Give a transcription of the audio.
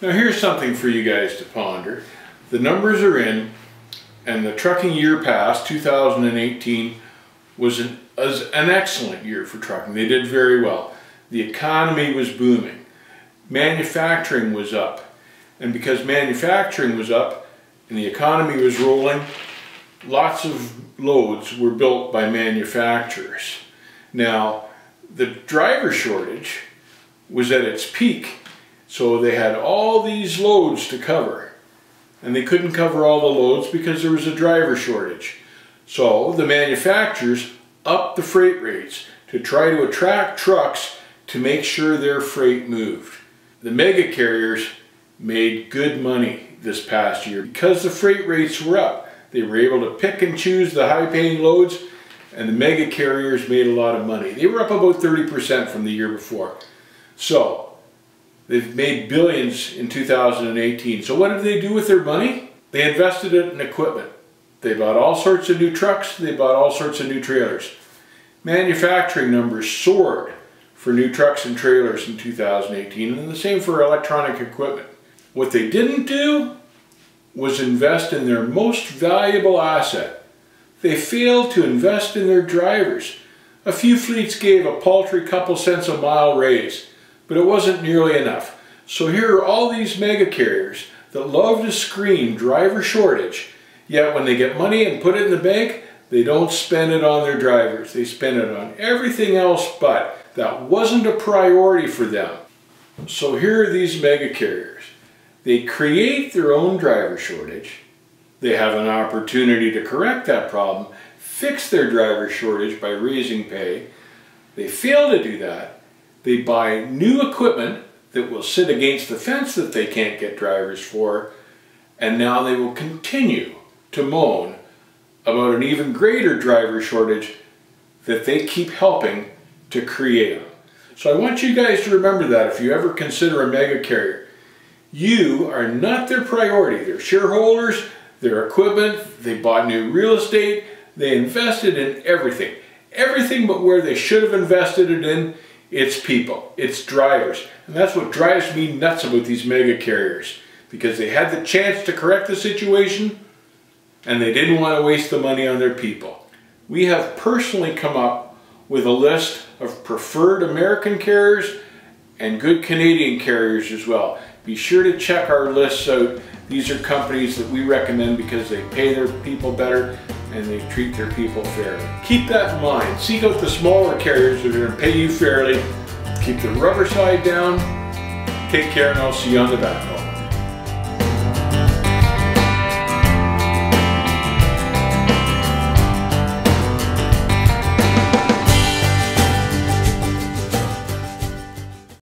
Now here's something for you guys to ponder. The numbers are in, and the trucking year past, 2018, was an excellent year for trucking. They did very well. The economy was booming. Manufacturing was up. And because manufacturing was up and the economy was rolling, lots of loads were built by manufacturers. Now, the driver shortage was at its peak, so they had all these loads to cover. And they couldn't cover all the loads because there was a driver shortage. So the manufacturers upped the freight rates to try to attract trucks to make sure their freight moved. The mega carriers made good money this past year because the freight rates were up. They were able to pick and choose the high-paying loads, and the mega carriers made a lot of money. They were up about 30% from the year before. So they've made billions in 2018. So what did they do with their money? They invested it in equipment. They bought all sorts of new trucks. They bought all sorts of new trailers. Manufacturing numbers soared for new trucks and trailers in 2018, and the same for electronic equipment. What they didn't do was invest in their most valuable asset. They failed to invest in their drivers. A few fleets gave a paltry couple cents a mile raise, but it wasn't nearly enough. So here are all these mega carriers that love to scream driver shortage, yet when they get money and put it in the bank, they don't spend it on their drivers. They spend it on everything else but. That wasn't a priority for them. So here are these mega carriers. They create their own driver shortage. They have an opportunity to correct that problem, fix their driver shortage by raising pay. They fail to do that. They buy new equipment that will sit against the fence that they can't get drivers for, and now they will continue to moan about an even greater driver shortage that they keep helping to create. So I want you guys to remember that if you ever consider a mega carrier. You are not their priority. They're shareholders, their equipment, they bought new real estate, they invested in everything. Everything but where they should have invested it in, it's people, it's drivers. And that's what drives me nuts about these mega carriers, because they had the chance to correct the situation and they didn't want to waste the money on their people. We have personally come up with a list of preferred American carriers and good Canadian carriers as well. Be sure to check our lists out. These are companies that we recommend because they pay their people better and they treat their people fairly. Keep that in mind. Seek out the smaller carriers that are going to pay you fairly. Keep the rubber side down. Take care, and I'll see you on the backhaul.